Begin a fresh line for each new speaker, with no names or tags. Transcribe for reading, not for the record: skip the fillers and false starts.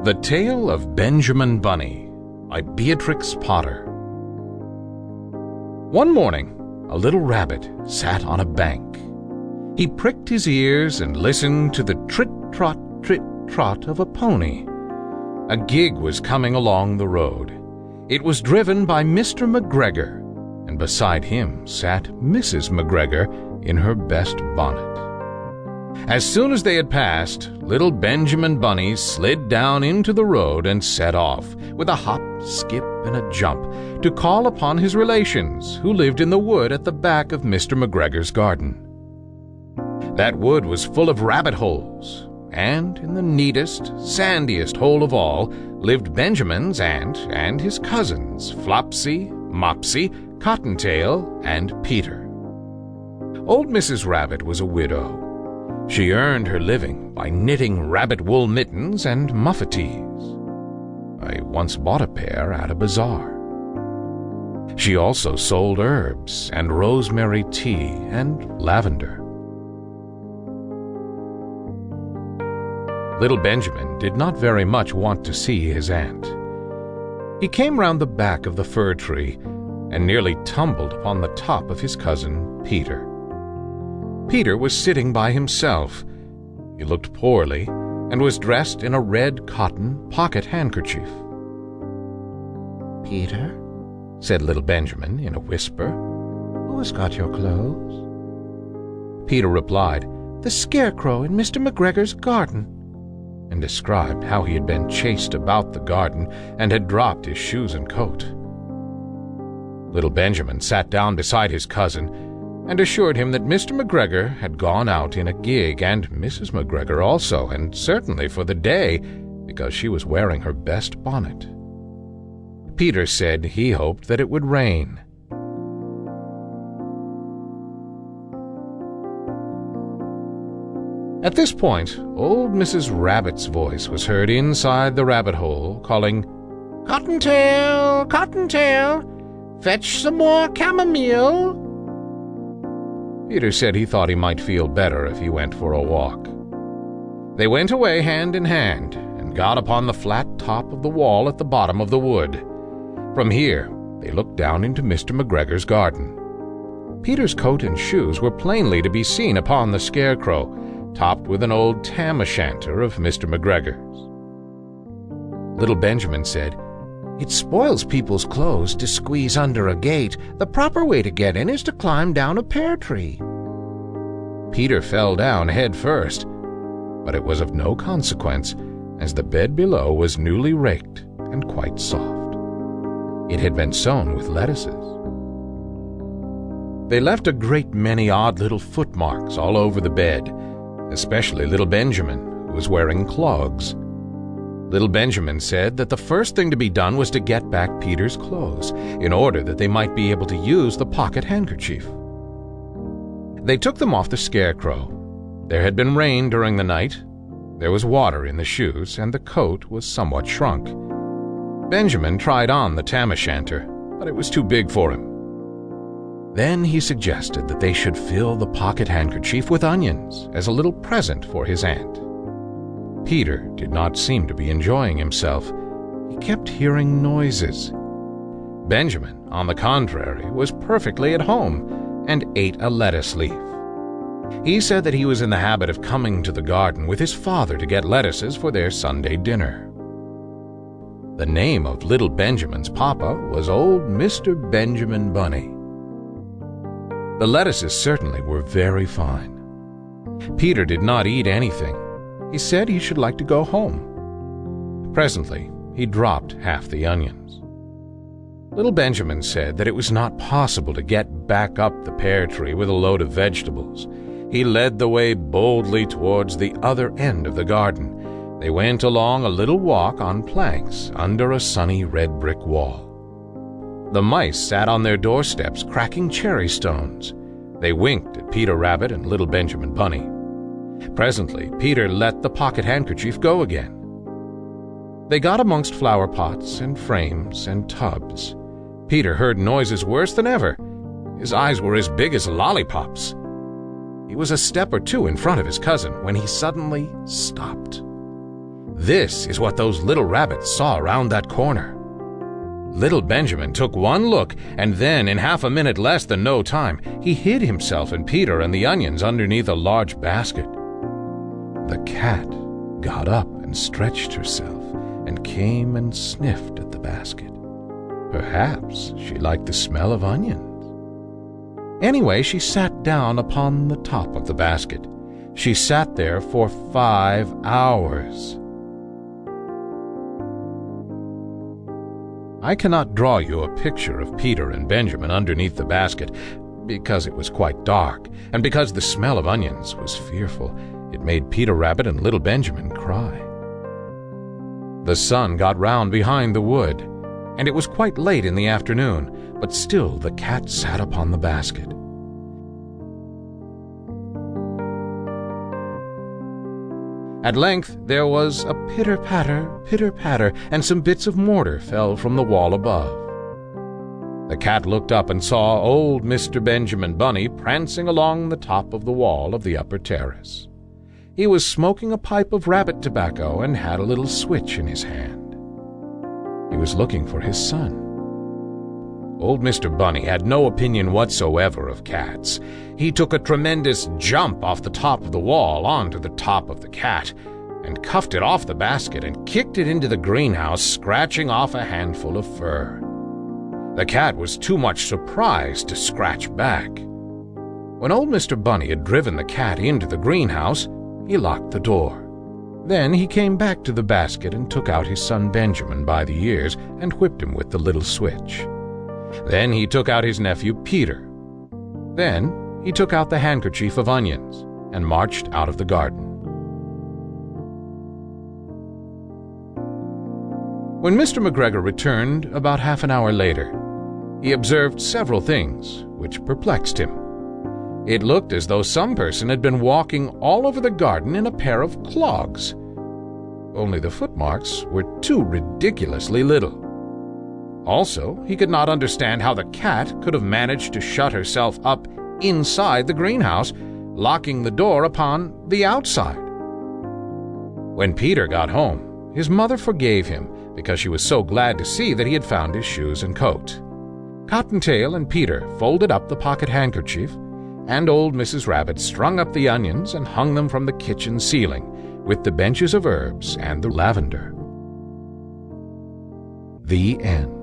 The Tale of Benjamin Bunny by Beatrix Potter. One morning, a little rabbit sat on a bank. He pricked his ears and listened to the trit-trot of a pony. A gig was coming along the road. It was driven by Mr. McGregor, and beside him sat Mrs. McGregor in her best bonnet. As soon as they had passed, little Benjamin Bunny slid down into the road and set off, with a hop, skip, and a jump, to call upon his relations who lived in the wood at the back of Mr. McGregor's garden. That wood was full of rabbit holes, and in the neatest, sandiest hole of all lived Benjamin's aunt and his cousins, Flopsy, Mopsy, Cottontail, and Peter. Old Mrs. Rabbit was a widow. She earned her living by knitting rabbit wool mittens and muffetees. I once bought a pair at a bazaar. She also sold herbs and rosemary tea and lavender. Little Benjamin did not very much want to see his aunt. He came round the back of the fir tree and nearly tumbled upon the top of his cousin Peter. Peter was sitting by himself. He looked poorly and was dressed in a red cotton pocket handkerchief.
"Peter," said little Benjamin in a whisper, "who has got your clothes?"
Peter replied,
"The scarecrow in Mr. McGregor's garden,"
and described how he had been chased about the garden and had dropped his shoes and coat. Little Benjamin sat down beside his cousin and assured him that Mr. McGregor had gone out in a gig, and Mrs. McGregor also, and certainly for the day, because she was wearing her best bonnet. Peter said he hoped that it would rain. At this point, old Mrs. Rabbit's voice was heard inside the rabbit hole, calling,
"Cottontail, Cottontail, fetch some more chamomile."
Peter said he thought he might feel better if he went for a walk. They went away hand in hand and got upon the flat top of the wall at the bottom of the wood. From here, they looked down into Mr. McGregor's garden. Peter's coat and shoes were plainly to be seen upon the scarecrow, topped with an old tam-o'-shanter of Mr. McGregor's. Little Benjamin said, "It spoils people's clothes to squeeze under a gate. The proper way to get in is to climb down a pear tree." Peter fell down head first, but it was of no consequence, as the bed below was newly raked and quite soft. It had been sown with lettuces. They left a great many odd little footmarks all over the bed, especially little Benjamin, who was wearing clogs. Little Benjamin said that the first thing to be done was to get back Peter's clothes, in order that they might be able to use the pocket handkerchief. They took them off the scarecrow. There had been rain during the night. There was water in the shoes, and the coat was somewhat shrunk. Benjamin tried on the tam-o'-shanter, but it was too big for him. Then he suggested that they should fill the pocket handkerchief with onions as a little present for his aunt. Peter did not seem to be enjoying himself. He kept hearing noises. Benjamin, on the contrary, was perfectly at home and ate a lettuce leaf. He said that he was in the habit of coming to the garden with his father to get lettuces for their Sunday dinner. The name of little Benjamin's papa was old Mr. Benjamin Bunny. The lettuces certainly were very fine. Peter did not eat anything. He said he should like to go home. Presently, he dropped half the onions. Little Benjamin said that it was not possible to get back up the pear tree with a load of vegetables. He led the way boldly towards the other end of the garden. They went along a little walk on planks under a sunny red brick wall. The mice sat on their doorsteps cracking cherry stones. They winked at Peter Rabbit and little Benjamin Bunny. Presently, Peter let the pocket handkerchief go again. They got amongst flower pots and frames and tubs. Peter heard noises worse than ever. His eyes were as big as lollipops. He was a step or two in front of his cousin when he suddenly stopped. This is what those little rabbits saw around that corner. Little Benjamin took one look, and then, in half a minute less than no time, he hid himself and Peter and the onions underneath a large basket. The cat got up and stretched herself and came and sniffed at the basket. Perhaps she liked the smell of onions. Anyway, she sat down upon the top of the basket. She sat there for 5 hours. I cannot draw you a picture of Peter and Benjamin underneath the basket, because it was quite dark, and because the smell of onions was fearful. It made Peter Rabbit and little Benjamin cry. The sun got round behind the wood, and it was quite late in the afternoon, but still the cat sat upon the basket. At length there was a pitter-patter, and some bits of mortar fell from the wall above. The cat looked up and saw old Mr. Benjamin Bunny prancing along the top of the wall of the upper terrace. He was smoking a pipe of rabbit tobacco and had a little switch in his hand. He was looking for his son. Old Mr. Bunny had no opinion whatsoever of cats. He took a tremendous jump off the top of the wall onto the top of the cat, and cuffed it off the basket and kicked it into the greenhouse, scratching off a handful of fur. The cat was too much surprised to scratch back. When old Mr. Bunny had driven the cat into the greenhouse, he locked the door. Then he came back to the basket and took out his son Benjamin by the ears and whipped him with the little switch. Then he took out his nephew Peter. Then he took out the handkerchief of onions and marched out of the garden. When Mr. McGregor returned about half an hour later, he observed several things which perplexed him. It looked as though some person had been walking all over the garden in a pair of clogs. Only the footmarks were too ridiculously little. Also, he could not understand how the cat could have managed to shut herself up inside the greenhouse, locking the door upon the outside. When Peter got home, his mother forgave him because she was so glad to see that he had found his shoes and coat. Cottontail and Peter folded up the pocket handkerchief, and old Mrs. Rabbit strung up the onions and hung them from the kitchen ceiling with the benches of herbs and the lavender. The end.